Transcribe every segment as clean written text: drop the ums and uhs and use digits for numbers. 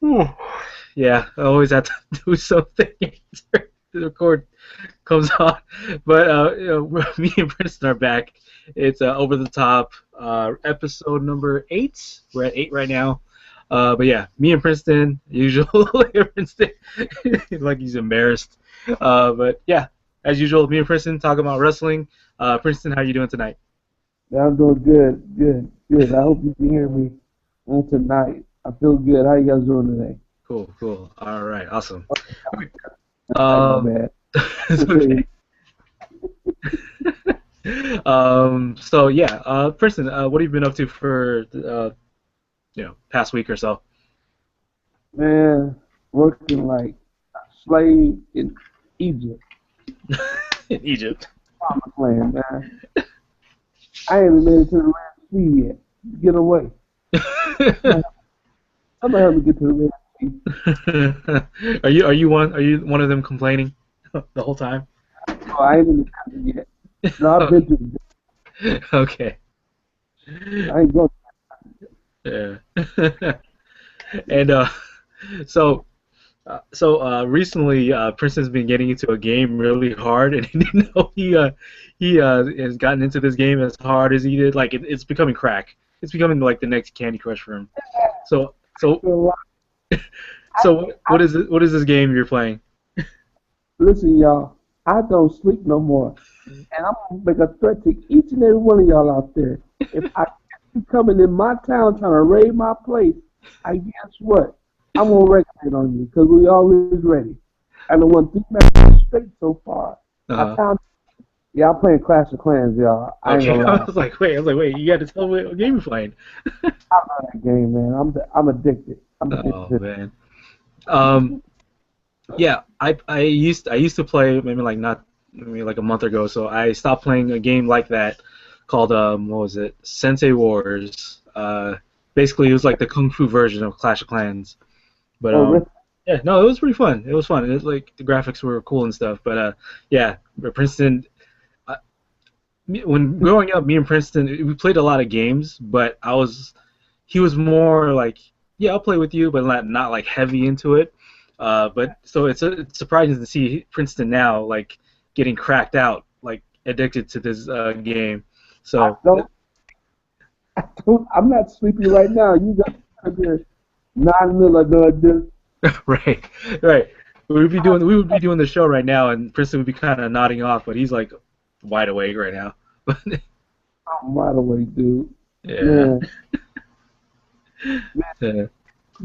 Whew. Yeah, I always have to do something after the record comes on. But me and Princeton are back. It's over the top episode number 8. We're at 8 right now. But yeah, me and Princeton, usual. Princeton, like he's embarrassed. But yeah, as usual, me and Princeton talking about wrestling. Princeton, how you doing tonight? Yeah, I'm doing good, good, good. I hope you can hear me on tonight. I feel good. How you guys doing today? Cool, cool. All right, awesome. Okay. Like my Um, bad. it's okay. So yeah, Princeton, what have you been up to for past week or so? Man, working like a slave in Egypt. In Egypt. Promised land, man. I ain't even made it to the Red Sea yet. Get away. I'm gonna help me get to the Red Sea. Are you one of them complaining the whole time? Oh, I ain't in the country yet. No, I've been to the Okay. I ain't going. Yeah. And so recently, Princeton's been getting into a game really hard, and he didn't know he has gotten into this game as hard as he did. Like it's becoming crack. It's becoming like the next Candy Crush for him. So so what is it? What is this game you're playing? Listen, y'all. I don't sleep no more. And I'm gonna make a threat to each and every one of y'all out there. If I keep coming in my town trying to raid my place, I guess what? I'm gonna regulate on you because we always ready. I done won 3 matches straight so far. I Uh, found yeah, I'm playing Clash of Clans, y'all. I ain't okay. gonna lie. I was like, wait, you got to tell me what game you're playing. I love that game, man. I'm addicted. I'm addicted Oh to it. man. Um, yeah, I used to play maybe like not maybe like a month ago. So I stopped playing a game like that called what was it? Sensei Wars. Basically it was like the kung fu version of Clash of Clans. But Oh, really? yeah, no, it was pretty fun. It was fun. It was like the graphics were cool and stuff. But yeah, but Princeton. Uh, when growing up, me and Princeton, we played a lot of games, but he was more like, yeah, I'll play with you, but not like heavy into it. But so it's surprising to see Princeton now like getting cracked out, like addicted to this game. I So don't. I don't. I'm not sleepy right now. You guys are there. 9 mil of this. right, right. We would be doing the show right now, and Princeton would be kind of nodding off, but he's like wide awake right now. I'm wide awake, dude. Yeah. Man, man, Yeah.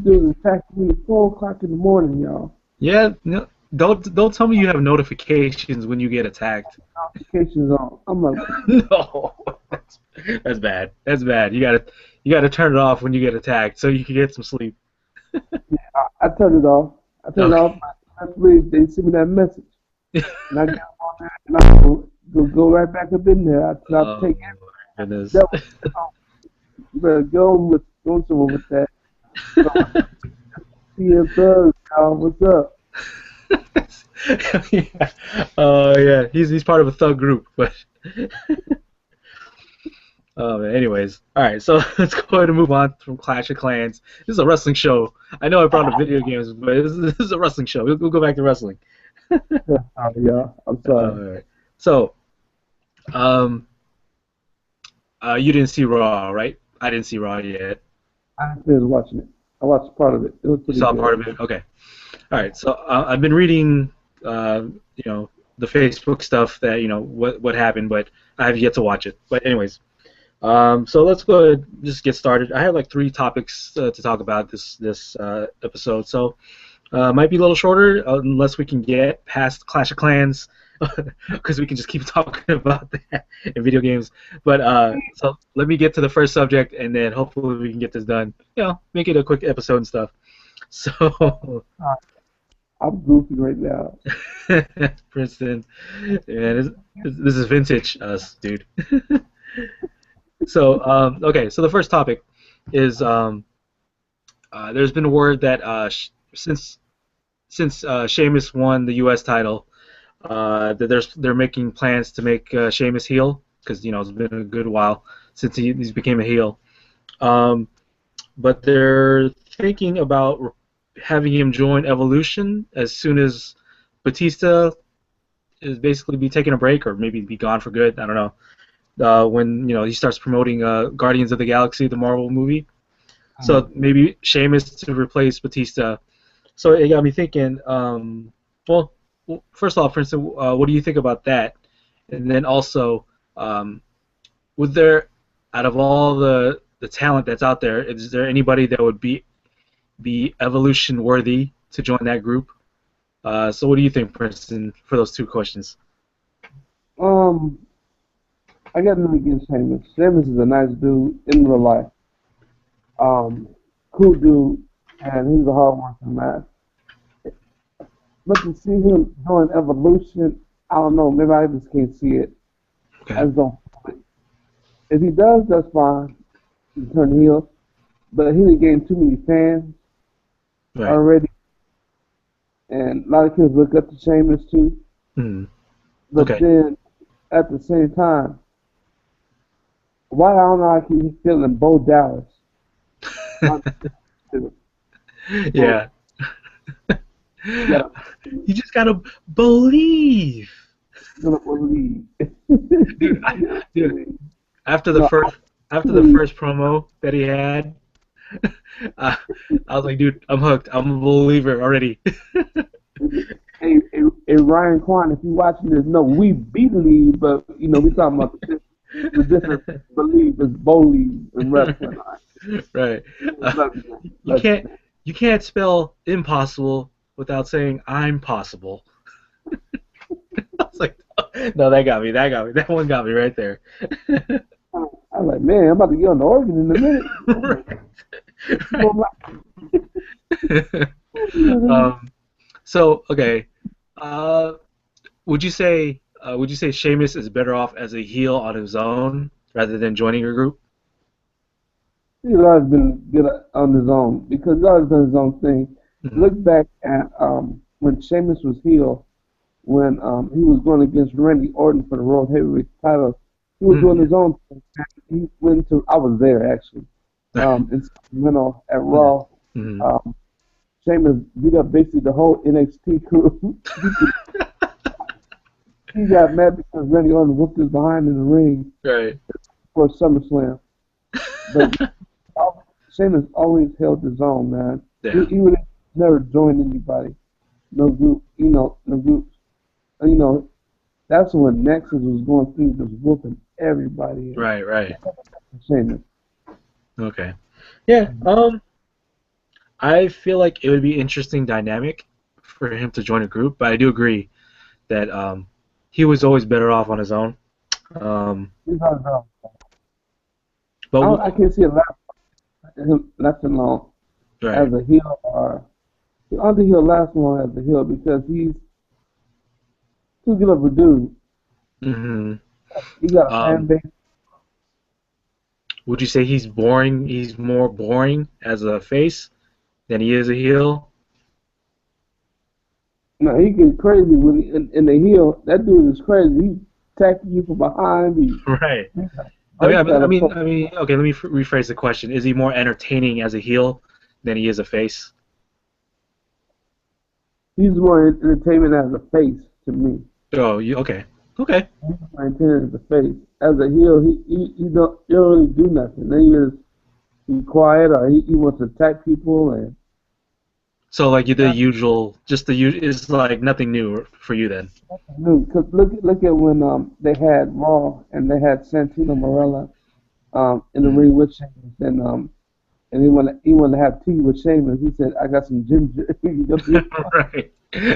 dude, attacked me at 4 o'clock in the morning, y'all. Yeah, no, don't tell me you have notifications when you get attacked. Notifications on. I'm like, No, that's bad. That's bad. You gotta turn it off when you get attacked so you can get some sleep. I turned it off. I turned it Okay. off. That's really, they sent me that message. And I got on there and I go right back up in there. I stop Oh taking my goodness. that. You better go somewhere with that. So, CM Thug, y'all, what's up? Yeah. Oh yeah, he's part of a thug group, but man, anyways, all right. So let's go ahead and move on from Clash of Clans. This is a wrestling show. I know I brought up video games, but this is a wrestling show. We'll go back to wrestling. Sorry, y'all. I'm All sorry. right. So, um, you didn't see Raw, right? I didn't see Raw yet. I finished watching it. I watched part of it. It was You pretty saw good. part of it. Okay. All right. So I've been reading, you know, the Facebook stuff that what happened, but I have yet to watch it. But anyways, so let's go ahead and just get started. I have like 3 topics to talk about this episode. So might be a little shorter unless we can get past Clash of Clans, because we can just keep talking about that in video games. But so let me get to the first subject, and then hopefully we can get this done. Make it a quick episode and stuff. So, I'm goofy right now. Princeton, man, this is vintage us, dude. So, okay, so the first topic is there's been a word that since Sheamus won the U.S. title, that they're making plans to make Sheamus heel because it's been a good while since he's became a heel. Um, but they're thinking about having him join Evolution as soon as Batista is basically be taking a break or maybe be gone for good. I don't know. When he starts promoting Guardians of the Galaxy, the Marvel movie. So maybe Sheamus to replace Batista. So it got me thinking. Well, first of all, Princeton, what do you think about that? And then also, would there, out of all the talent that's out there, is there anybody that would be Evolution worthy to join that group? So what do you think, Princeton, for those two questions? I got nothing against Sheamus. Sheamus is a nice dude in real life. Cool dude, and he's a hard working man. But to see him join Evolution, I don't know. Maybe I just can't see it. Okay. I just don't. If he does, that's fine. He can turn heel. But he done gained too many fans already. And a lot of kids look up to Sheamus too. But then, at the same time, why I don't know how I keep feeling Bo Dallas. Yeah. You just gotta believe. Dude, after the first promo that he had, I was like, dude, I'm hooked. I'm a believer already. Hey, Ryan Kwan, if you're watching this, no, we believe, but we talking about the different believe is believe and wrestling. Right. You can't spell impossible without saying I'm possible. I was like, no, that got me. That one got me right there. I'm like, man, I'm about to get on the organ in a minute. So okay, would you say Sheamus is better off as a heel on his own rather than joining a group? He's always been good on his own because he's always done his own thing. Look back at when Sheamus was heel, when he was going against Randy Orton for the World Heavyweight title. He was doing his own thing. He went to, I was there actually, in Sacramento at Raw. Sheamus beat up basically the whole NXT crew. He got mad because Randy Orton whooped his behind in the ring for SummerSlam. But Sheamus always held his own, man. Yeah. He would never joined anybody. No group, no groups. That's when Nexus was going through just whooping everybody. Right. Sheamus. Okay. Yeah. I feel like it would be interesting dynamic for him to join a group, but I do agree that he was always better off on his own. He's on his own. But I can't see him lasting long as a heel, or I don't think he'll last long as a heel because he's too good of a dude. He got a fan base. Would you say he's boring? He's more boring as a face than he is a heel? No, he gets crazy when he, in the heel. That dude is crazy. He's attacking you from behind. Right. Okay, let me rephrase the question. Is he more entertaining as a heel than he is a face? He's more entertainment as a face to me. Oh, okay. He's more entertainment as a face. As a heel, he don't really do nothing. Then he's quiet, or he wants to attack people and. So like the usual, it's like nothing new for you then. Because look at when they had Raw and they had Santino Marella in the ring with Sheamus and he wanted to have tea with Sheamus. He said, "I got some ginger." Right,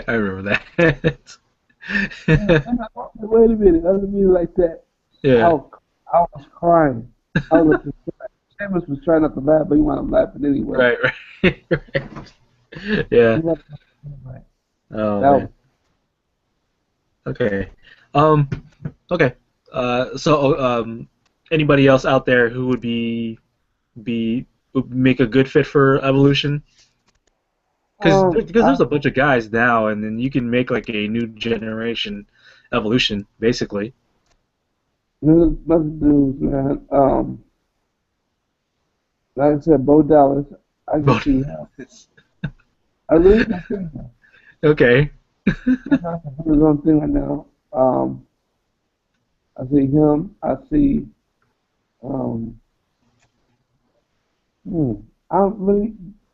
I remember that. Wait a minute, I didn't mean it like that. Yeah. I was crying. Sheamus was trying not to laugh, but he wound up laughing anyway. Right. Yeah. Oh, man. Okay. Okay. So anybody else out there who would would make a good fit for Evolution? Because there's a bunch of guys now, and then you can make like a new generation Evolution, basically. There's a bunch of dudes, man. Like I said, Bo Dallas. I can see how. I really can see him. Okay. He's not doing his own thing right now. I see him. I see. Um, hmm, I don't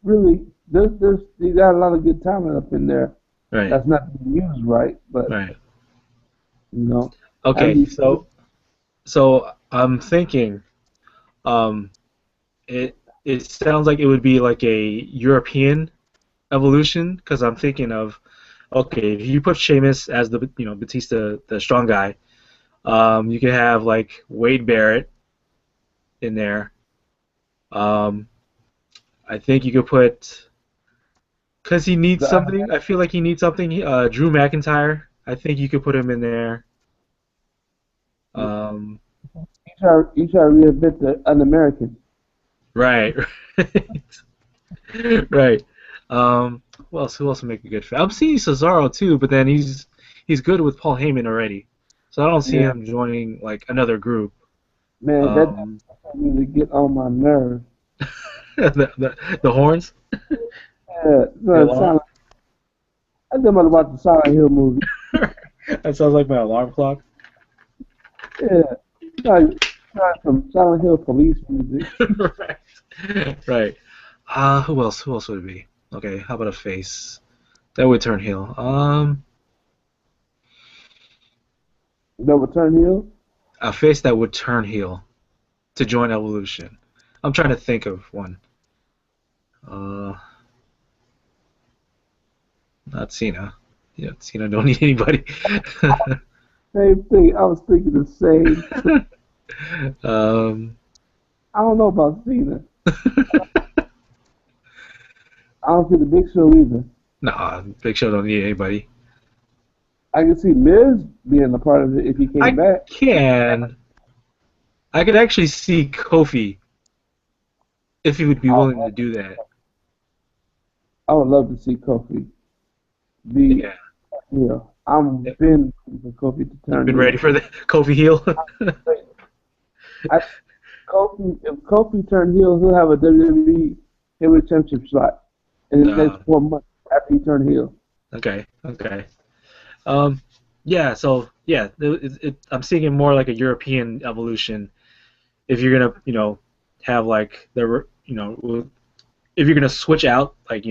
really. There's you got a lot of good talent up in there. Right. That's not being used right, but Right. you know, and Okay. these So I'm thinking, um, it sounds like it would be like a European evolution because I'm thinking of, okay, if you put Sheamus as the Batista the strong guy, you could have like Wade Barrett in there. Um, I think you could put because he needs the other something. I feel like he needs something. Drew McIntyre. I think you could put him in there. Um, you try to reinvent the un-American. right, right. Who else? Who else would make a good fit? I'm seeing Cesaro too, but then he's good with Paul Heyman already, so I don't see Yeah, him joining like another group. man, that Um, really get on my nerves. the horns, Yeah, the no, alarm. I think about the Silent Hill movie. That sounds like my alarm clock. Yeah, try some Silent Hill police music. Right. Right. Who else? Who else would it be? Okay, how about a face that would turn heel? Double Turn Hill. A face that would turn heel to join Evolution. I'm trying to think of one. Uh, not Cena. Yeah, Cena don't need anybody. Same thing. I was thinking the same. um, I don't know about Cena. I don't see the Big Show either. nah, Big Show don't need anybody. I can see Miz being a part of it if he came I back. can. I could actually see Kofi if he would be I, willing to do that. I would love to see Kofi be Yeah. heel. I'm been waiting for Kofi to You've turn been ready heel. for the Kofi heel? I, Kofi, if Kofi turned heel, he'll have a WWE Heavyweight Championship slot in the next uh, 4 months after he turned heel. okay. Okay. Um, yeah, so yeah, I'm seeing it more like a European evolution. If you're gonna, have like if you're gonna switch out like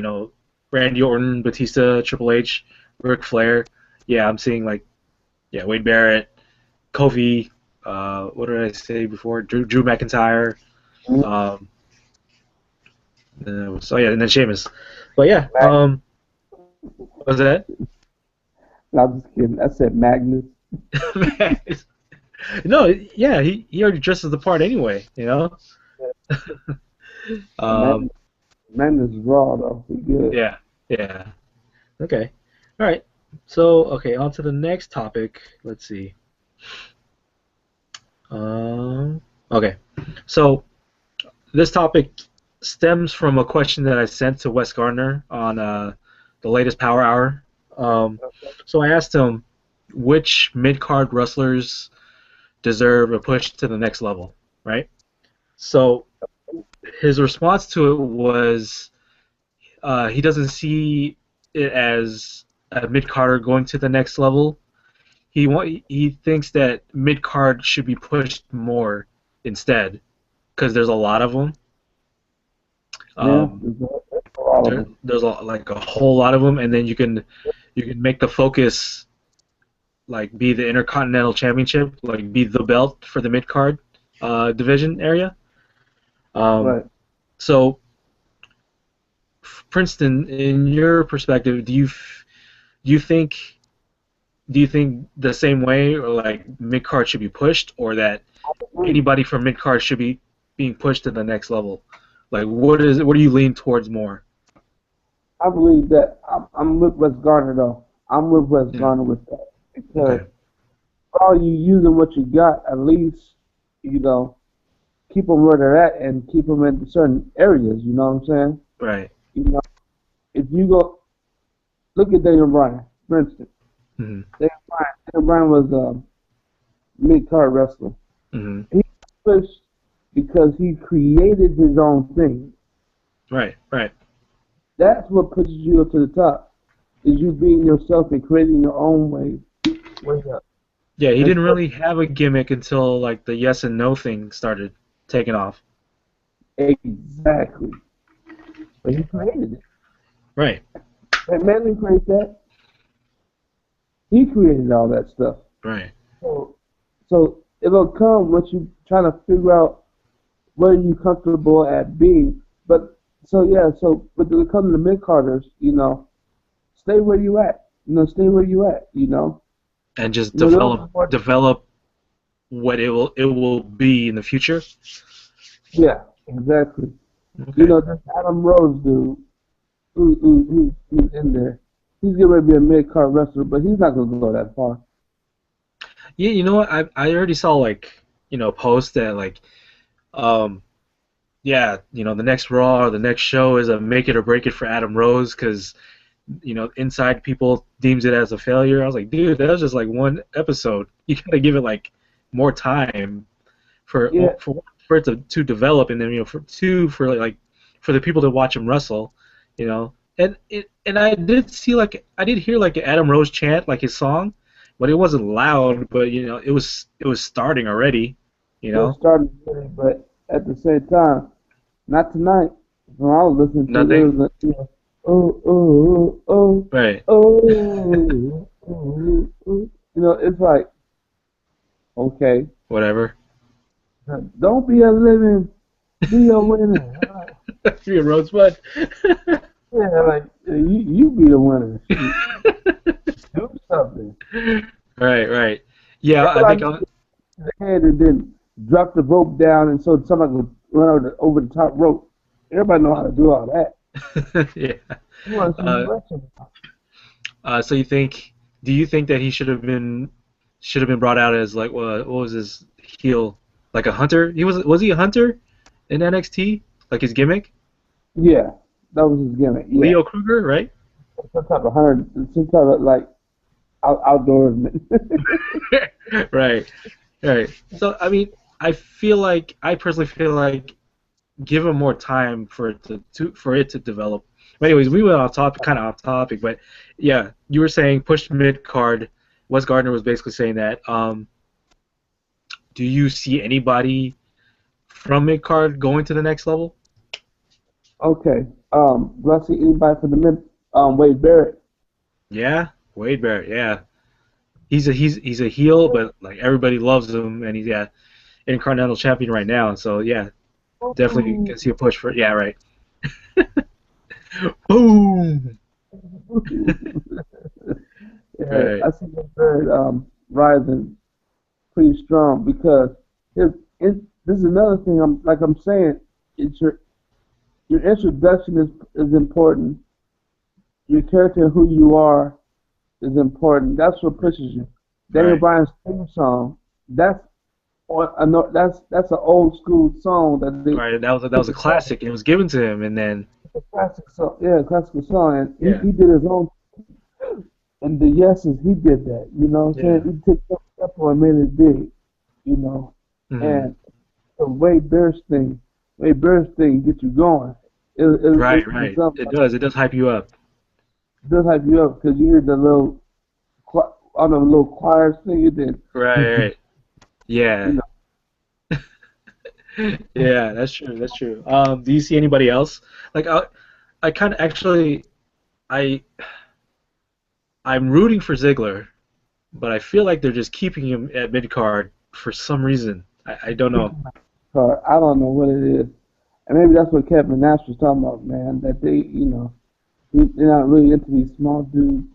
Randy Orton, Batista, Triple H, Ric Flair, yeah, I'm seeing like Wade Barrett, Kofi, what did I say before? Drew McIntyre, um, so yeah, and then Sheamus. But yeah, what was that? No, I'm just kidding. I said Magnus. No, yeah, he already dresses the part anyway. Um, Magnus, Magnus is raw though. He good. yeah, yeah. Okay. All right. So, okay, on to the next topic. Let's see. Okay. So, this topic stems from a question that I sent to Wes Gardner on the latest Power Hour. So I asked him which mid-card wrestlers deserve a push to the next level, right? So his response to it was he doesn't see it as a mid-carder going to the next level. He thinks that mid-card should be pushed more instead because there's a lot of them. Yeah, Um, there's a lot of them. there's like a whole lot of them, and then you can make the focus like be the Intercontinental Championship, like be the belt for the mid card division area. Um, Right. so, Princeton, in your perspective, do you think do you think the same way, or like mid card should be pushed, or that anybody from mid card should be being pushed to the next level? Like, what do you lean towards more? I believe that I'm with Wes Gardner though. I'm with Wes Yeah. Gardner with that because Okay. all you using what you got, at least you know keep them where they're at and keep them in certain areas. You know what I'm saying? Right. You know, if you go look at Daniel Bryan, for instance. Hmm. Daniel Bryan was a mid card wrestler. Hmm. He pushed because he created his own thing. Right. Right. That's what pushes you up to the top. Is you being yourself and creating your own way up. Yeah, he And didn't really have a gimmick until like the yes and no thing started taking off. exactly. But he created it. Right, That man didn't create that. He created all that stuff. right. So, so it'll come once you trying to figure out where you're comfortable at being. But so yeah, so but when it comes to the mid carders, stay where you at. Stay where you at. And just Those are what, develop what it will be in the future. yeah, exactly. Okay. This Adam Rose dude who's in there. He's getting ready to be a mid card wrestler, but he's not gonna go that far. Yeah, you know what? I already saw like posts that like um yeah, the next Raw or the next show is a make it or break it for Adam Rose because inside people deems it as a failure. I was like, dude, that was just like one episode. You gotta give it like more time for Yeah, for it to develop, and then for for the people to watch him wrestle, you know. And I did hear like an Adam Rose chant like his song, but it wasn't loud, but it was starting already, you it was know. starting today, but at the same time, not tonight. When I was listening to it, it Nothing. was oh, oh, oh, Right. oh, it's like, okay, Whatever. don't be a living, be a winner. Free Rosebud. Yeah, like you be the winner. Do something. Right, right. Yeah, I think Everybody the head and then drop the rope down, and so somebody would run over the top rope. Everybody know how to do all that. yeah. You want to see Uh, wrestling? so do you think that he should have been brought out as like what was his heel, like a hunter? Was he a hunter in NXT? Like his gimmick? Yeah, that was his gimmick. Yeah, Leo Kruger, right? some type of hunter, some type of like outdoorsman. Right, right. So I mean, I personally feel like give him more time for it to develop. But anyways, we went off topic, kind of off topic, but yeah, you were saying push mid card. Wes Gardner was basically saying that. Do you see anybody from mid card going to the next level? Okay. Do I see anybody from the mid? Wade Barrett. Yeah, Wade Barrett. Yeah, he's a heel, but like everybody loves him, and he's Intercontinental Champion right now. So yeah, definitely can see a push for. Yeah, right. Boom. Yeah, Right. I see Wade Barrett rising pretty strong because this is another thing. I'm saying, it's your introduction is important. Your character and who you are is important. That's what pushes you. Daniel Right. Bryan's theme song. That's that's an old school song that they Right. That was a classic. It was given to him, and then it's a classic song. Yeah, classical song, and yeah, he did his own. And the yeses, he did that. You know what I'm yeah. saying? He took that step and made it big. You know, Hmm. and the Wade Burst thing gets you going. Right, It's right. something It like, does. It does hype you up. it does hype you up because you hear the little, on the little choir thing, and then Right, right. you Yeah. know, Yeah, that's true. That's true. Do you see anybody else? Like, I kind of actually, I, I'm rooting for Ziggler, but I feel like they're just keeping him at mid card for some reason. I don't know. I don't know what it is, and maybe that's what Kevin Nash was talking about, man. That they're not really into these small dudes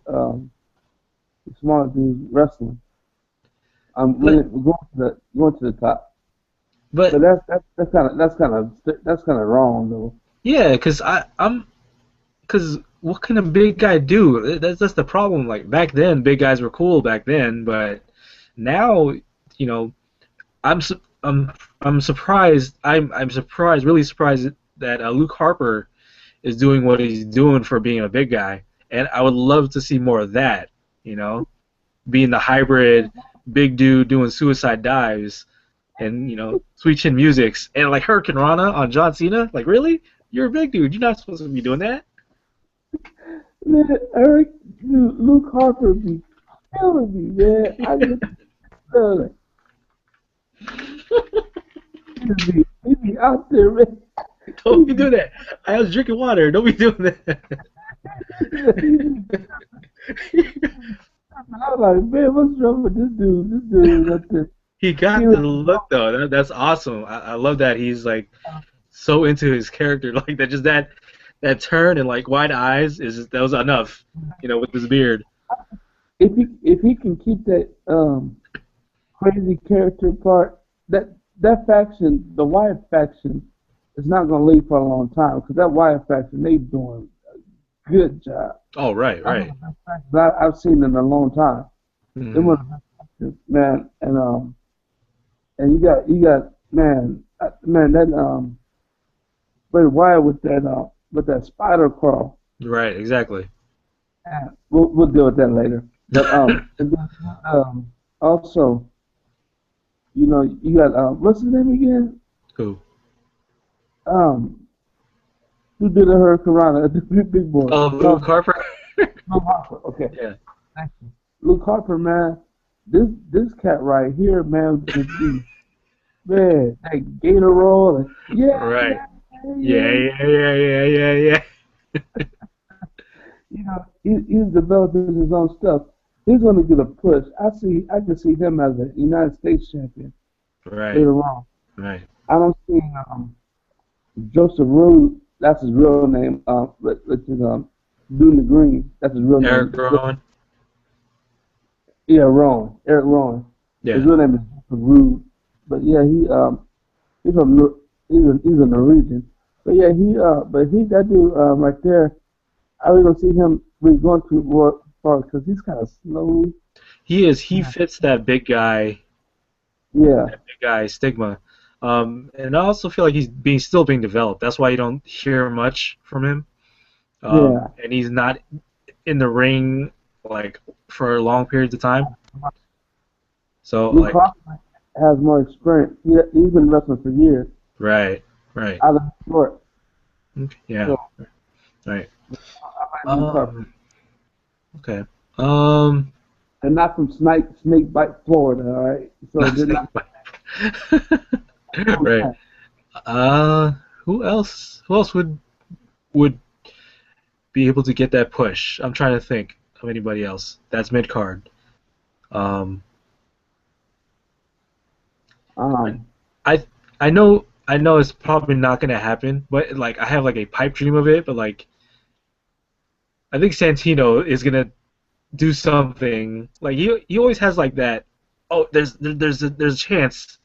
wrestling. But We're going to the top, but but that's kind of wrong though. yeah, cause what can a big guy do? That's the problem. Like back then, big guys were cool back then, but now, you know, I'm surprised. I'm surprised, really surprised that Luke Harper is doing what he's doing for being a big guy, and I would love to see more of that. You know, being the hybrid big dude doing suicide dives, and sweet chin musics, and like Hurricane Rana on John Cena. Like really, you're a big dude. You're not supposed to be doing that. Man, Eric, dude, Luke Harper be killing me, man. I just feel it. He be out there, man. Don't be doing that. I was drinking water. Don't be doing that. I was like, man, what's wrong with this dude? This dude is up there. He got the look though. That's awesome. I love that he's like so into his character, like that. Just that turn and like wide eyes that was enough, with his beard. If he can keep that crazy character part, that faction, the Wyatt faction, is not going to leave for a long time because that Wyatt faction, they doing a good job. Oh right. I've seen in a long time. Mm-hmm. They were the best factions, man, and you got man that Bray Wyatt with that spider crawl. Right, exactly. We'll deal with that later. But and then, also, you got what's his name again? Who? Who did the Hurricane? The big boy. Oh, Luke Harper. Luke Harper. Okay. Yeah. Thank you. Luke Harper, man. This cat right here, man, man, that gator roll. Yeah. Right. Yeah. He's developing his own stuff. He's going to get a push. I can see him as a United States champion. Right. Later on. Right. I don't see Joseph Rude. That's his real name. Which is Doing the Green. That's his real name. Eric Rowan. Yeah, Rowan. Eric Rowan. Yeah. His real name is Joseph Rude. But yeah, he's a Norwegian. But yeah, that dude right there. I really don't see him really going too far because he's kind of slow. He is. He fits that big guy. Yeah. That big guy stigma. And I also feel like he's still being developed. That's why you don't hear much from him. And he's not in the ring like for long periods of time. So Luke Harper has more experience. He's been wrestling for years. Right. Out of Detroit. Okay, yeah. So, right. Okay. They're not from Snakebite, Florida. All right. So they're not. Right. Who else would be able to get that push? I'm trying to think of anybody else. That's mid card. I know it's probably not gonna happen, but like I have like a pipe dream of it. But like I think Santino is gonna do something. Like he always has like that. Oh, there's a chance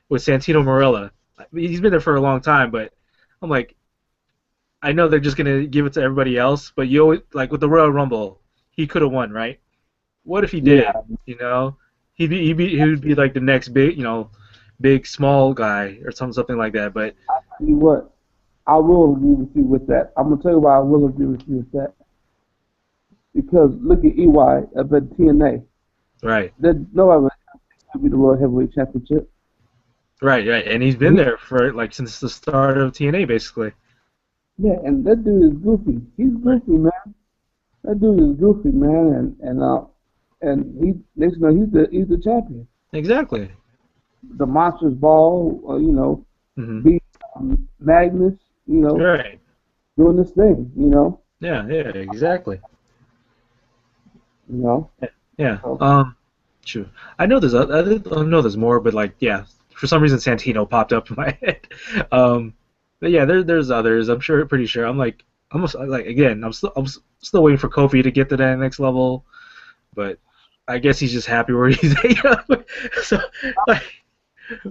with Santino Marella. He's been there for a long time, but I'm like, I know they're just gonna give it to everybody else. But you always, like with the Royal Rumble, he could have won, right? What if he did? Yeah. He would be like the next big small guy or something like that. But I'll tell you what, I will agree with you with that. I'm gonna tell you why I will agree with you with that. Because look at EY up at TNA. Right. Nobody would be the World Heavyweight Championship. Right, and he's been there for like since the start of TNA, basically. Yeah, and that dude is goofy. He's goofy, man. That dude is goofy, man, and he's the champion. Exactly. The Monsters Ball, beat Magnus, right, doing this thing, Yeah, exactly. Yeah. So, True. I know there's more, but like, yeah, for some reason Santino popped up in my head. But yeah, there's others. Pretty sure. I'm like, almost like again, I'm still waiting for Kofi to get to that next level, but I guess he's just happy where he's at. So, like,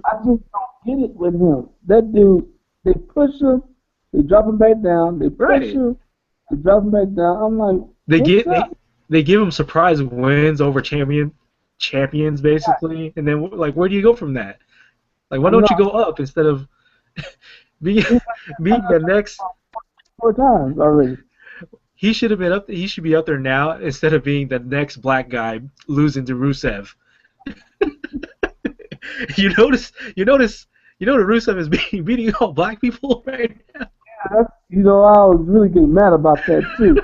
I just don't get it with him. That dude, they push him, they drop him back down. They push him, they drop him back down. I'm like, they give him surprise wins over champions basically, and then like, where do you go from that? Like, why don't you go up instead of being the next? 4 times already. He should have been up. He should be up there now instead of being the next black guy losing to Rusev. You notice that Rusev is beating all black people right now. Yeah, I was really getting mad about that too.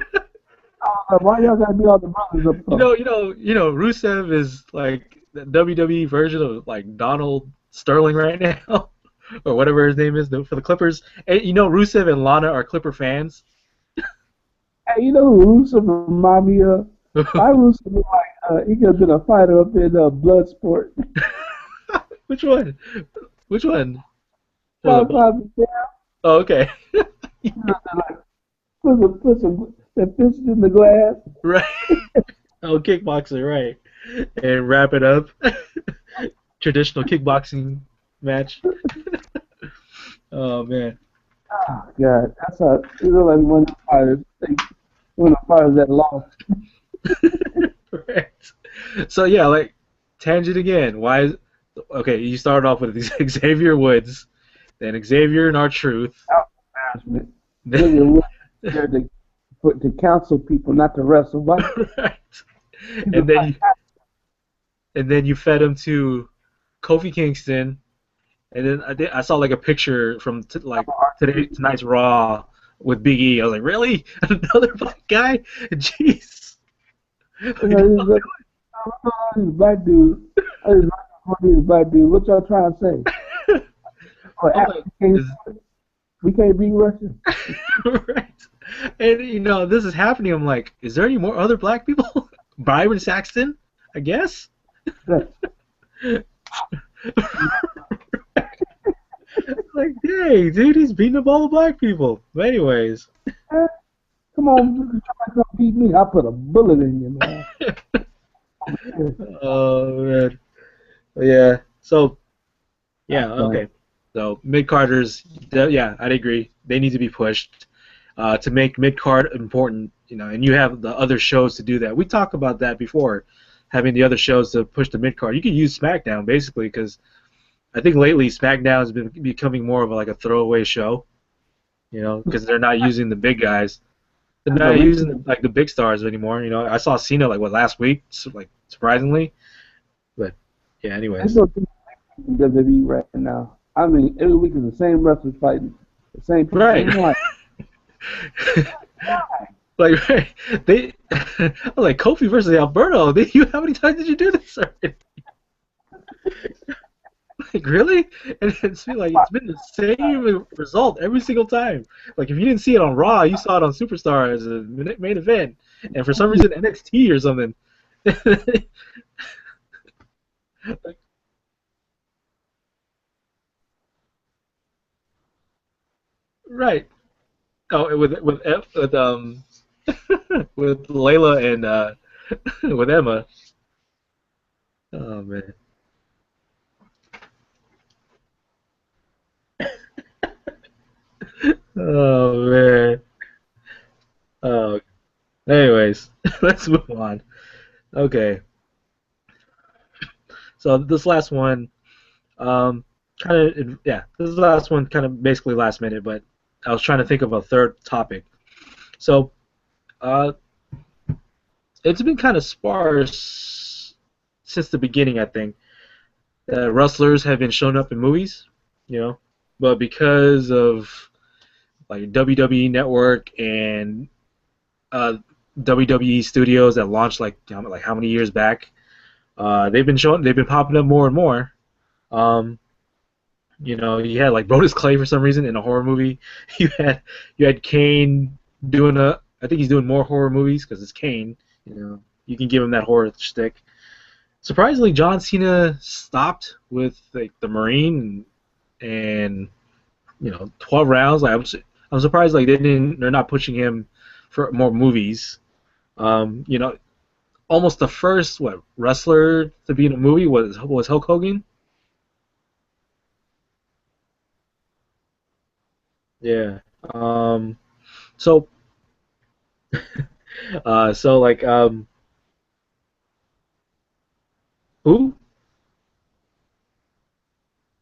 I was Why y'all gotta be all the brothers up top? Rusev is like the WWE version of like Donald Sterling right now, or whatever his name is for the Clippers. And Rusev and Lana are Clipper fans. Hey, you know who Rusev remind me of? My Rusev was like he could have been a fighter up in blood sport. Which one? Which one? Trying Well, to find me down, oh, okay. like put some that fist in the glass. Right. Oh, kickboxer, right. And wrap it up. Traditional kickboxing match. Oh man. Oh God, that's how you know like one of the fighters that lost. Right. So yeah, like tangent again. Why is okay? You started off with Xavier Woods, then Xavier and R-Truth. Embarrassment. Xavier Woods is there to counsel people not to wrestle. But Right. he's a And then you fed him to Kofi Kingston, and then I saw like a picture from like tonight's Raw with Big E. I was like, really? Another black guy? Jeez. you know, he's a black dude. He's a black dude. What y'all trying to say? Oh, I'm like, we can't beat Russia. right. And this is happening. I'm like, is there any more other black people? Byron Saxton, I guess. Like, dang, dude, he's beating up all the black people. But anyways. Come on, you can try to come beat me. I'll put a bullet in you, man. Oh man. Yeah. So yeah, okay. So mid carders, yeah, I'd agree. They need to be pushed to make mid card important. And you have the other shows to do that. We talked about that before, having the other shows to push the mid card. You could use SmackDown basically because I think lately SmackDown has been becoming more of like a throwaway show. Because they're not using the big guys. They're not using like the big stars anymore. I saw Cena like last week, like surprisingly. But yeah, anyways. There's no WWE right now. I mean, every week is the same wrestlers fighting, the same people. Right. Like right. They, I was like Kofi versus Alberto. How many times did you do this already? Like really? And it's been the same result every single time. Like if you didn't see it on Raw, you saw it on Superstar as a main event, and for some reason NXT or something. Like, right. Oh, with with with Layla and with Emma. Oh man. Oh man. Oh. Anyways, let's move on. Okay. So this last one, this last one kind of basically last minute, but I was trying to think of a third topic. So, uh, it's been kind of sparse since the beginning, I think. Wrestlers have been shown up in movies, but because of like WWE Network and WWE Studios that launched like how many years back, they've been popping up more and more. You had like Brodus Clay for some reason in a horror movie. You had Kane doing I think he's doing more horror movies because it's Kane. You can give him that horror shtick. Surprisingly, John Cena stopped with like the Marine and 12 rounds. Like I'm surprised like they're not pushing him for more movies. Almost the first wrestler to be in a movie was Hulk Hogan. Yeah. So so like who?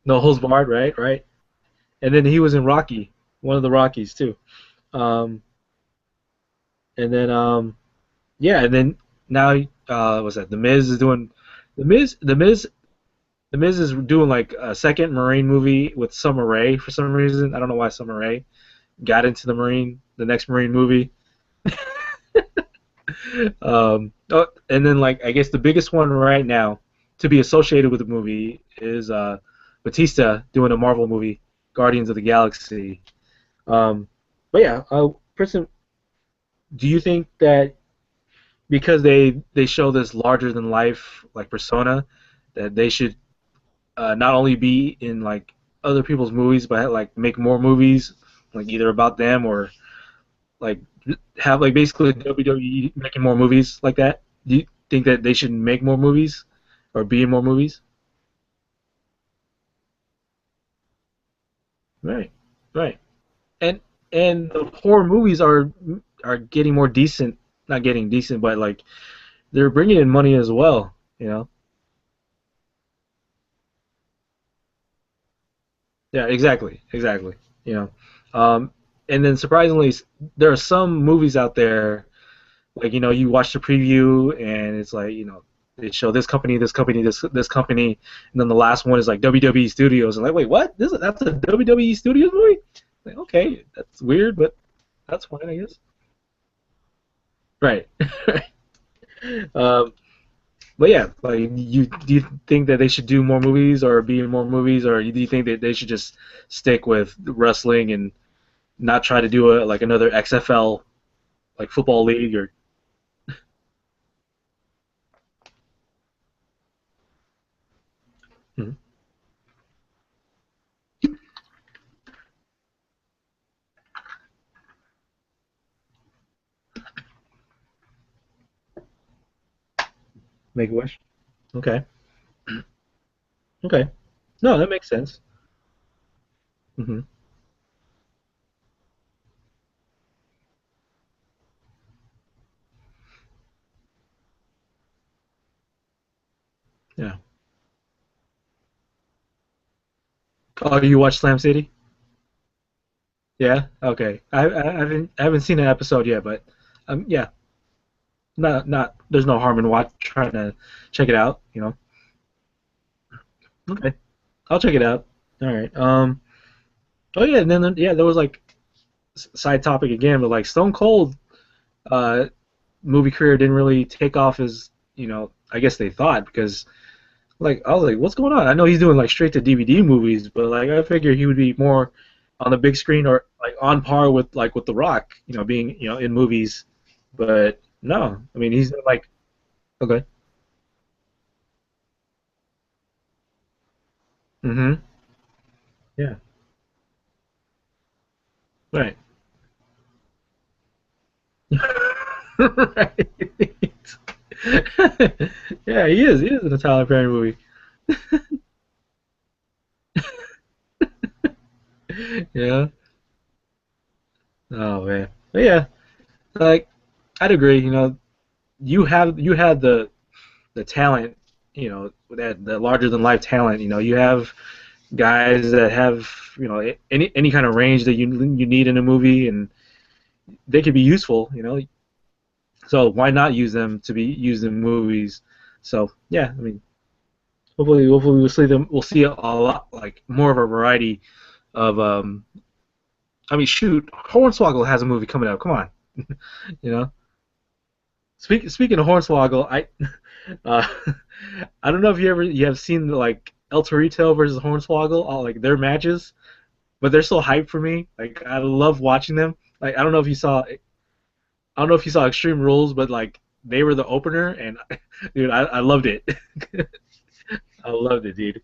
No Holds Barred, right? Right. And then he was in Rocky, one of the Rockies too. Um, and then yeah, and then now what's that? The Miz is doing the Miz is doing like a second Marine movie with Summer Rae for some reason. I don't know why Summer Rae got into the next Marine movie. And then like I guess the biggest one right now to be associated with the movie is Batista doing a Marvel movie, Guardians of the Galaxy. Um, but yeah, Preston, do you think that because they show this larger than life like persona that they should not only be in like other people's movies but like make more movies like either about them or like have like basically WWE making more movies like that? Do you think that they should make more movies or be in more movies? Right, right. And the horror movies are getting more decent, not getting decent, but like they're bringing in money as well. You know? Yeah, exactly, exactly. You know, and then surprisingly, there are some movies out there like you watch the preview and it's like they show this company, this company, this company, and then the last one is like WWE Studios, and like wait, what? That's a WWE Studios movie? Like, okay, that's weird, but that's fine, I guess. Right. um, but yeah, like do you think that they should do more movies or be in more movies, or do you think that they should just stick with wrestling and not try to do like another XFL like football league or Mhm. Make a wish? Okay. Okay. No, that makes sense. Hmm. Yeah. Oh, you watch Slam City? Yeah. Okay. I haven't seen an episode yet, but yeah. Not. There's no harm in watch trying to check it out. Okay. I'll check it out. All right. Oh yeah. And then yeah, there was like side topic again, but like Stone Cold uh movie career didn't really take off as I guess they thought because like I was like, what's going on? I know he's doing like straight to DVD movies, but like I figured he would be more on the big screen or like on par with like with The Rock, being in movies. But no, I mean he's like okay, mm-hmm, yeah, right, right, yeah, he is in a Tyler Perry movie. Yeah, oh man, but yeah, like I'd agree. You had the talent, that the larger than life talent. You have guys that have any kind of range that you need in a movie, and they could be useful. So why not use them to be used in movies? So yeah, I mean, hopefully we'll see them. We'll see a lot like more of a variety of. I mean, shoot, Hornswoggle has a movie coming out. Come on, you know. Speaking of Hornswoggle, uh, I don't know if you have seen like El Torito versus Hornswoggle, all like their matches, but they're so hyped for me. Like I love watching them. Like I don't know if you saw Extreme Rules, but like they were the opener, and dude, I loved it. I loved it, dude.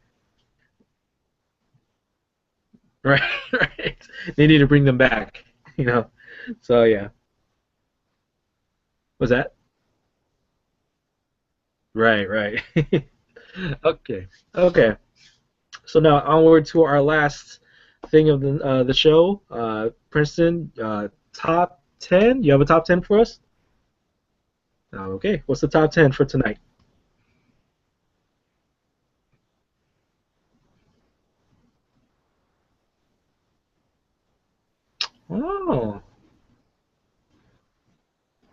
Right, right. They need to bring them back, you know. So yeah, was that right? Right. Okay, okay. So now onward to our last thing of the show. Princeton top 10. You have a top 10 for us? Okay. What's the top 10 for tonight? Oh,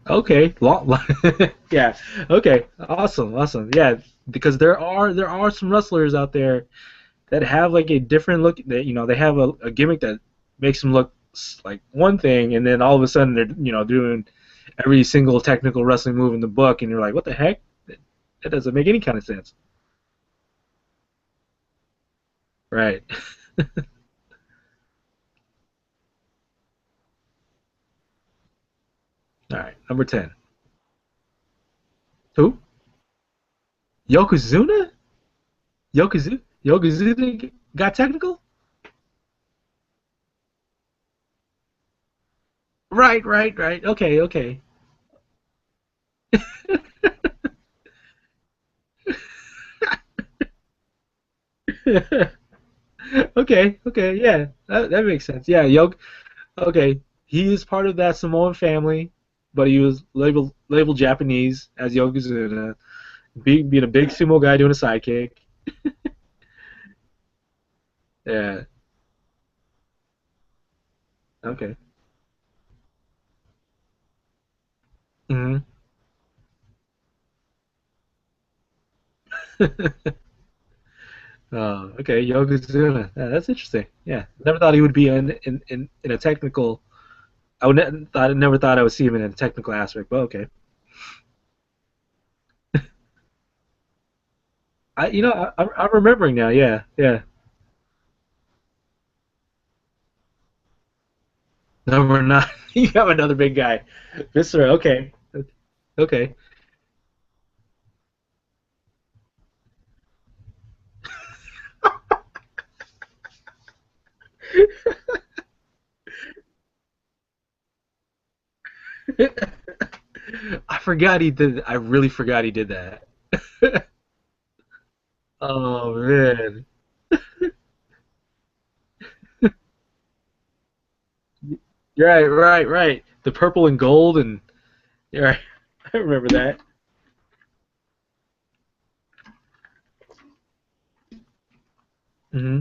okay. Yeah. Okay. Awesome. Awesome. Yeah. Because there are some wrestlers out there that have like a different look. That they have a gimmick that makes them look like one thing, and then all of a sudden they're doing every single technical wrestling move in the book, and you're like, what the heck? That doesn't make any kind of sense. Right. All right. Number 10. Who? Yokozuna? Yokozuna got technical? Right, right, right. Okay, okay. Okay, okay, yeah, that makes sense. Yeah, okay, he is part of that Samoan family, but he was labeled Japanese as Yokozuna, being a big sumo guy doing a sidekick. Yeah, okay. Hmm. Okay, Yokozuna. Yeah, that's interesting. Yeah, never thought he would be in a technical. I never thought I would see him in a technical aspect, but okay. I'm remembering now. Yeah, yeah. Number nine. You have another big guy, Viscera. Okay, okay. I forgot he did. I really forgot he did that. Oh man. Right, right, right. The purple and gold, and you're right. I remember that. Hmm.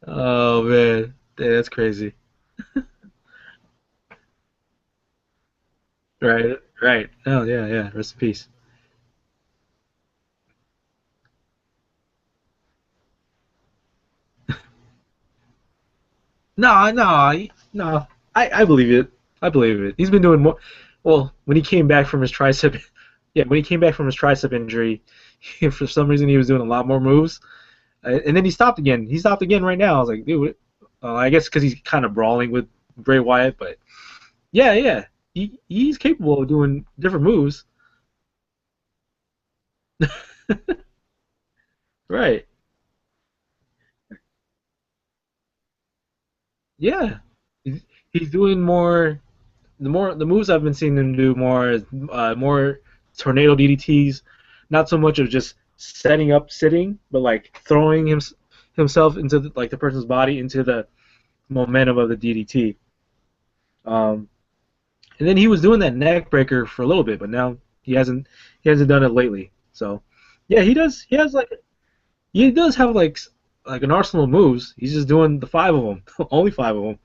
Oh man, yeah, that's crazy. Right, right. Oh yeah, yeah. Rest in peace. No, no, no. I believe it. I believe it. He's been doing more. Well, when he came back from his tricep, yeah, when he came back from his tricep injury, for some reason he was doing a lot more moves, and then he stopped again. He stopped again right now. I was like, dude, I guess because he's kind of brawling with Bray Wyatt, but yeah, yeah, he's capable of doing different moves. Right. Yeah. He's doing more. The moves I've been seeing him do more is more tornado DDTs, not so much of just setting up sitting, but like throwing himself into like the person's body into the momentum of the DDT. Um, and then he was doing that neck breaker for a little bit, but now he hasn't done it lately. So yeah, he does. He does have like an arsenal of moves. He's just doing the five of them, only five of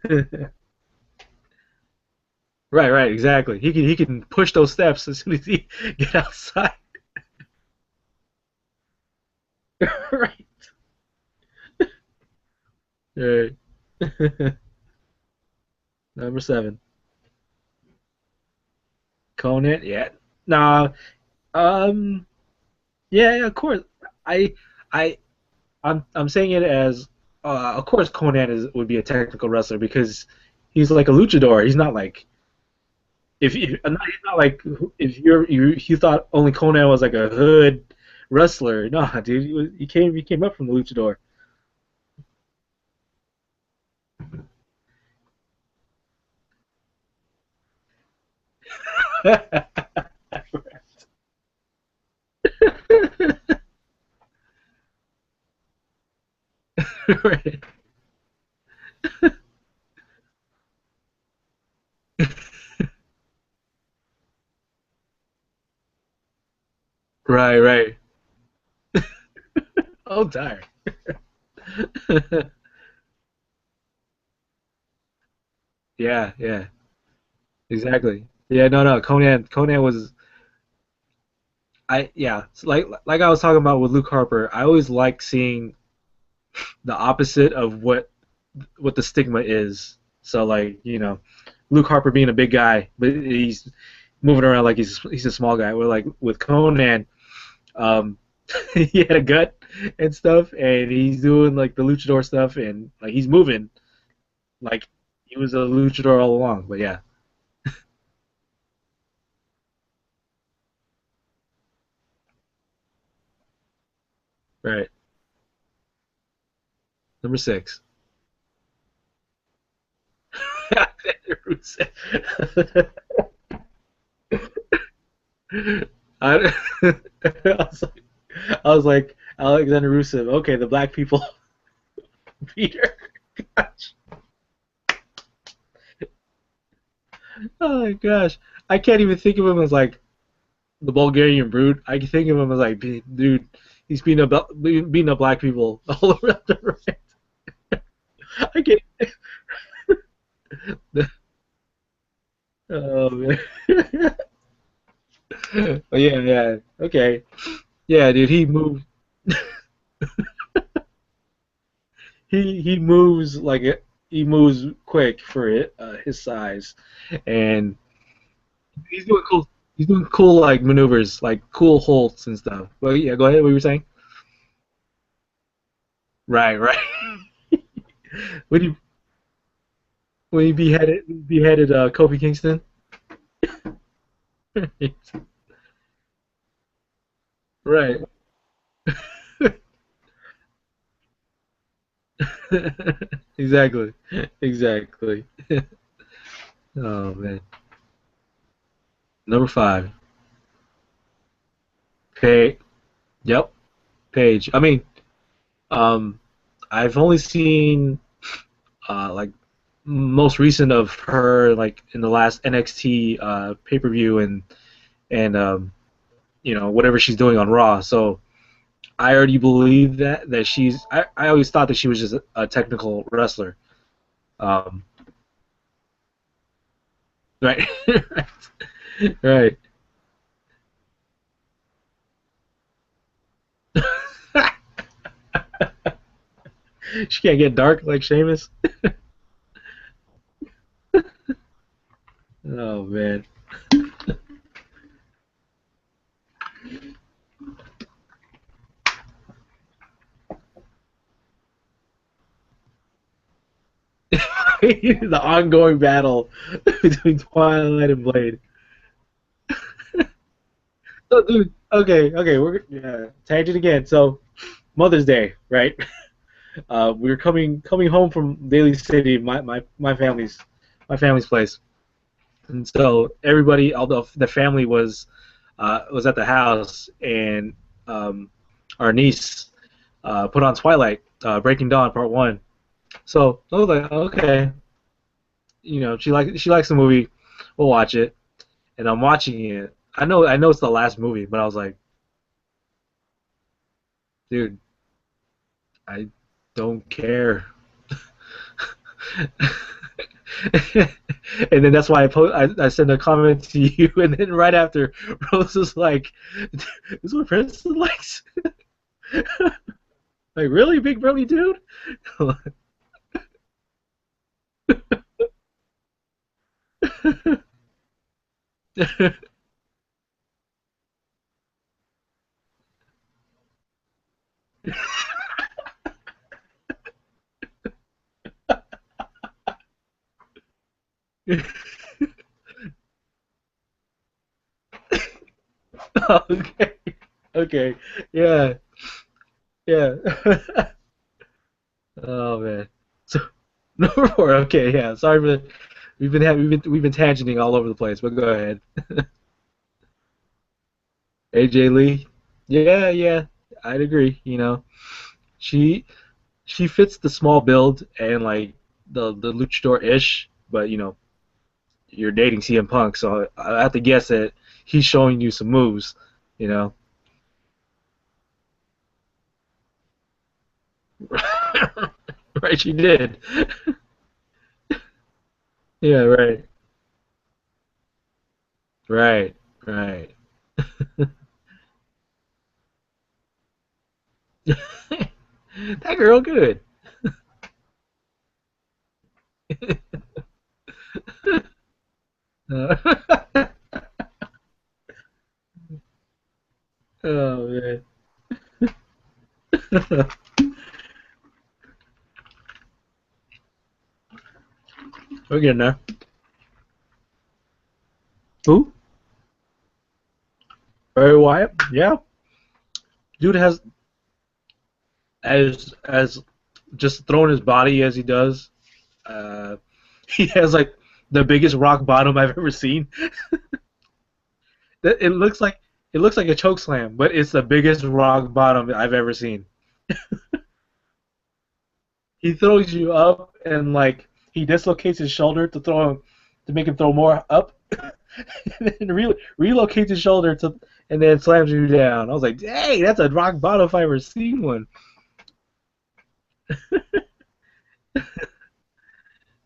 them. Right, right, exactly. He can push those steps as soon as he get outside. Right. Right. Number 7. Conan. Yeah. Nah. Um. Yeah. Yeah, of course. I. I. I'm saying it as. Of course, Conan would be a technical wrestler because he's like a luchador. He's not like he's not like if you thought only Conan was like a hood wrestler. Nah, dude. He came up from the luchador. Right. Right, right. Oh, tired. Yeah, yeah, exactly. Yeah, no, no. Conan was. yeah, so like I was talking about with Luke Harper, I always like seeing the opposite of what the stigma is. So like Luke Harper being a big guy, but he's moving around like he's a small guy. Where like with Conan, um, he had a gut and stuff, and he's doing like the luchador stuff, and like he's moving like he was a luchador all along. But yeah, right. Number six. Rusev. I, I was like Alexander Rusev. Okay, the black people, Peter. Gosh. Oh my gosh, I can't even think of him as like the Bulgarian brute. I can think of him as like, dude, he's beating up black people all around the right. I can't. Oh man. Oh, yeah, yeah. Okay. Yeah, dude, he moves like he moves quick for his size, and he's doing cool. He's doing cool like maneuvers, like cool holds and stuff. Well, yeah, go ahead. What you were saying? Right, right. when you when you beheaded Kofi Kingston. Right. Exactly. Exactly. Oh man. Number five. Pay. Yep. Paige. I mean, um, I've only seen like most recent of her like in the last NXT pay per view and whatever she's doing on Raw. So I already believe that she's. I always thought that she was just a technical wrestler. Um, right. Right. She can't get dark like Sheamus. Oh man. The ongoing battle between Twilight and Blade. So, dude, okay, we're yeah, tangent again. So, Mother's Day, right? We were coming home from Daly City, my family's place, and so everybody, although the family was at the house, and our niece put on Twilight, Breaking Dawn Part One. So I was like, okay, she likes the movie, we'll watch it, and I'm watching it. I know it's the last movie, but I was like, dude, I don't care. And then that's why I sent a comment to you, and then right after Rose was like, "This is what Princeton likes." Like, really, big burly dude? Okay, okay, yeah, yeah. Oh man. So number four. Okay, yeah. Sorry for we've been tangenting all over the place, but go ahead. AJ Lee. Yeah, yeah. I'd agree. She she fits the small build and like the luchador ish, but you're dating CM Punk, so I have to guess that he's showing you some moves. You know. Right, she did. Yeah, right, right, right. That girl good. Uh, oh man. We're getting there. Who? Barry Wyatt? Yeah. Dude has as just throwing his body as he does. Uh, he has like the biggest rock bottom I've ever seen. It looks like a choke slam, but it's the biggest rock bottom I've ever seen. He throws you up and like he dislocates his shoulder to throw him to make him throw more up, and then relocates his shoulder to and then slams you down. I was like, dang, that's a rock bottom if I ever seen one.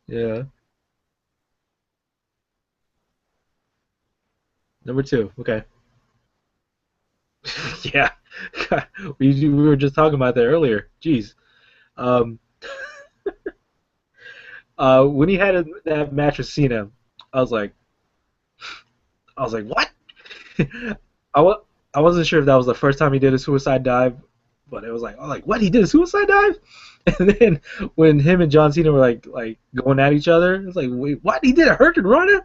Yeah. Number two. Okay. Yeah. We were just talking about that earlier. Jeez. Um, when he had that match with Cena, I was like, I was like, what? I wa- I wasn't sure if that was the first time he did a suicide dive, but it was like, oh, like what? He did a suicide dive? And then when him and John Cena were like going at each other, it's like, wait, what? He did a Hurricane Rana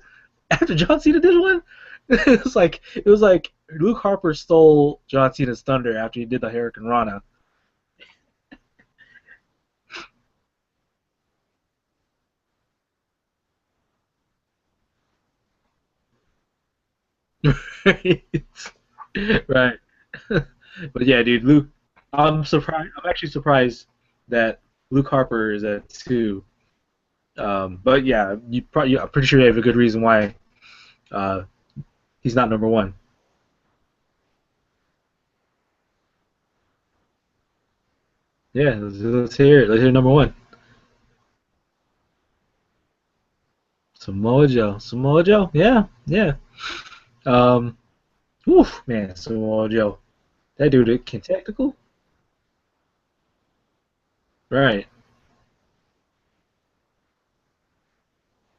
after John Cena did one? It was like Luke Harper stole John Cena's thunder after he did the Hurricane Rana. Right. But yeah, dude, Luke. I'm surprised. I'm actually surprised that Luke Harper is at two. But yeah, I'm pretty sure you have a good reason why uh, he's not number one. Yeah, let's hear it. Let's hear number one. Samoa Joe. Samoa Joe. Yeah, yeah. Um, Oof, man, Samoa Joe. That dude can technical. Right.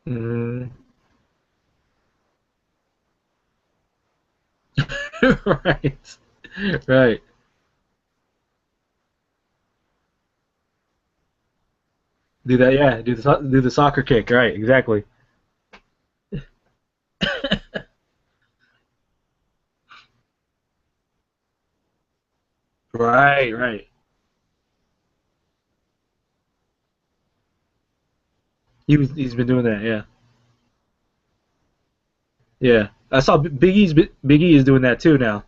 Mm. Right. Right. Do that. Yeah. Do the soccer kick. Right. Exactly. Right. Right. He's been doing that. Yeah. Yeah. I saw Big E is doing that too now.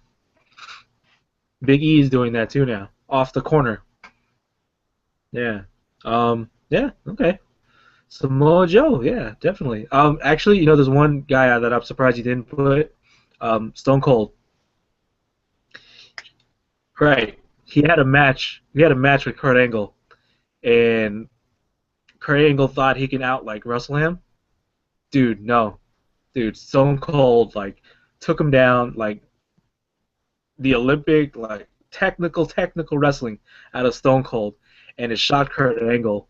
Big E is doing that too now. Off the corner. Yeah. Yeah. Okay. Samoa Joe. Yeah. Definitely. Actually, there's one guy that I'm surprised he didn't put. Stone Cold. Right. He had a match with Kurt Angle, and Kurt Angle thought he can out like wrestle him. Dude, no. Dude, Stone Cold like took him down like the Olympic like technical wrestling out of Stone Cold, and it shocked Kurt Angle.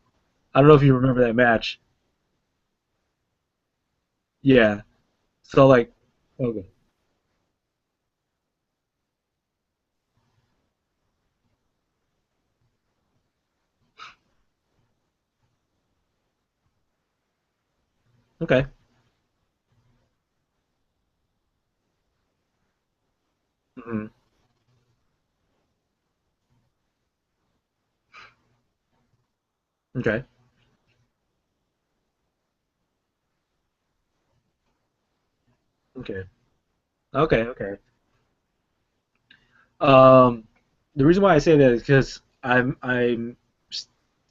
I don't know if you remember that match. Yeah. So like, okay, okay, hmm, okay, okay, okay. Um, the reason why I say that is because I'm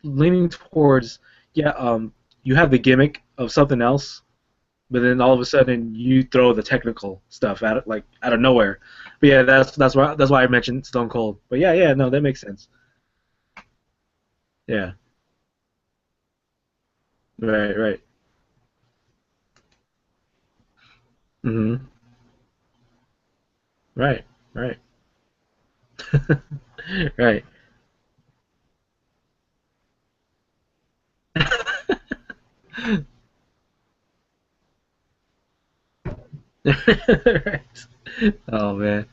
leaning towards yeah. You have the gimmick of something else, but then all of a sudden you throw the technical stuff out of nowhere. But yeah, that's why I mentioned Stone Cold. But yeah, yeah, no, that makes sense. Yeah, right, right, hmm, right, right, right. Right. Oh man.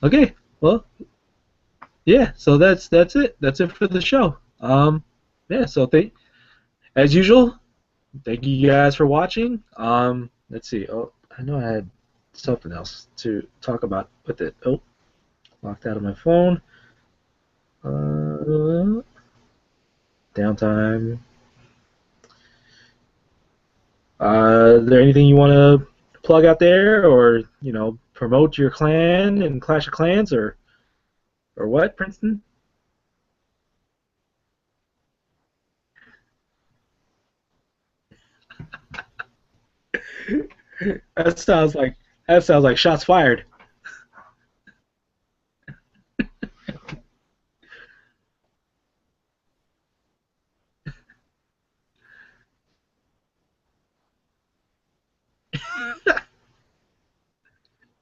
Okay. Well, yeah. So that's it. That's it for the show. Yeah. So as usual, thank you guys for watching. Let's see. Oh, I know I had something else to talk about with it. Oh, locked out of my phone. Uh, downtime. Is there anything you want to plug out there, or promote your clan and Clash of Clans, or what, Princeton? That sounds like shots fired.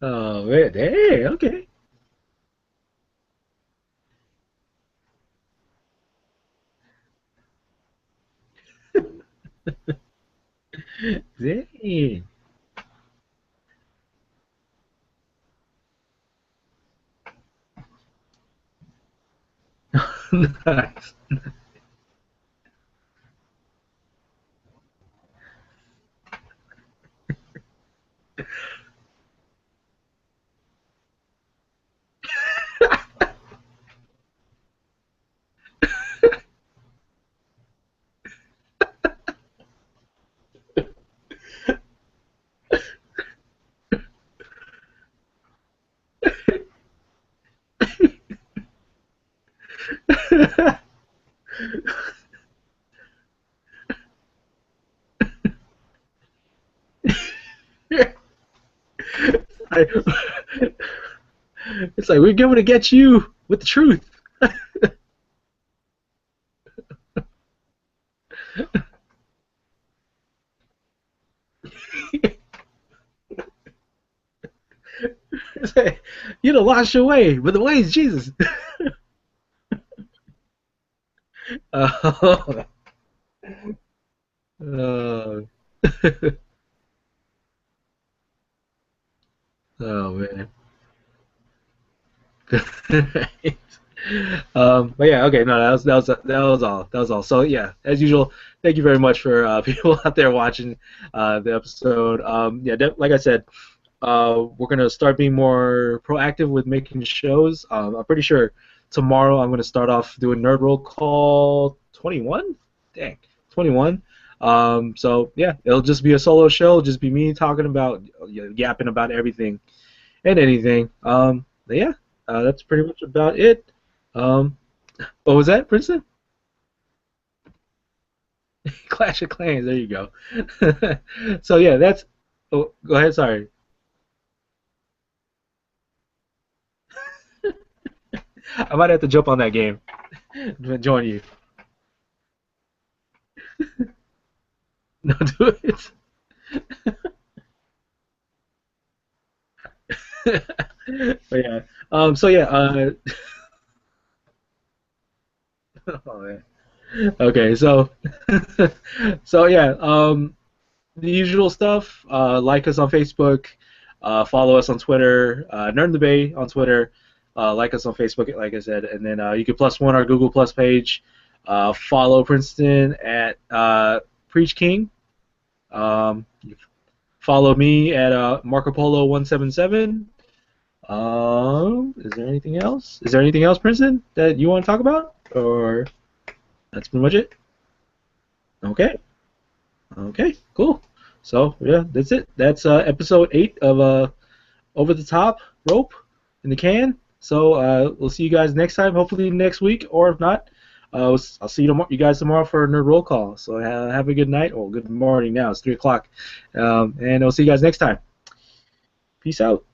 Oh man, hey, okay. Dang. Nice. It's like we're going to get you with the truth. It's like, you done lost your way, but the way is Jesus. Oh, oh, oh man. But yeah, okay, no, that was all. That was all. So yeah, as usual, thank you very much for people out there watching the episode. Yeah, like I said, we're gonna start being more proactive with making shows. I'm pretty sure tomorrow I'm gonna start off doing Nerd Roll Call 21. Dang, 21. So yeah, it'll just be a solo show, just be me talking about, yapping about everything and anything. But yeah, that's pretty much about it. Um, what was that, Princeton? Clash of Clans. There you go. So yeah, that's. Oh, go ahead. Sorry. I might have to jump on that game. Join you. No, do it. But yeah. So yeah. Oh, man. Okay. So. So yeah. The usual stuff. Like us on Facebook. Follow us on Twitter. Nerd in the Bay on Twitter. Like us on Facebook, like I said, and then you can plus one our Google Plus page. Follow Princeton at Preach King. You follow me at Marco Polo 177. Is there anything else? Is there anything else, Princeton, that you want to talk about, or that's pretty much it? Okay. Okay. Cool. So yeah, that's it. That's episode 8 of Over the Top Rope in the Can. So we'll see you guys next time. Hopefully next week, or if not, I'll see you guys tomorrow for a Nerd Roll Call. So have a good night. Well, good morning now. It's 3 o'clock, and I'll see you guys next time. Peace out.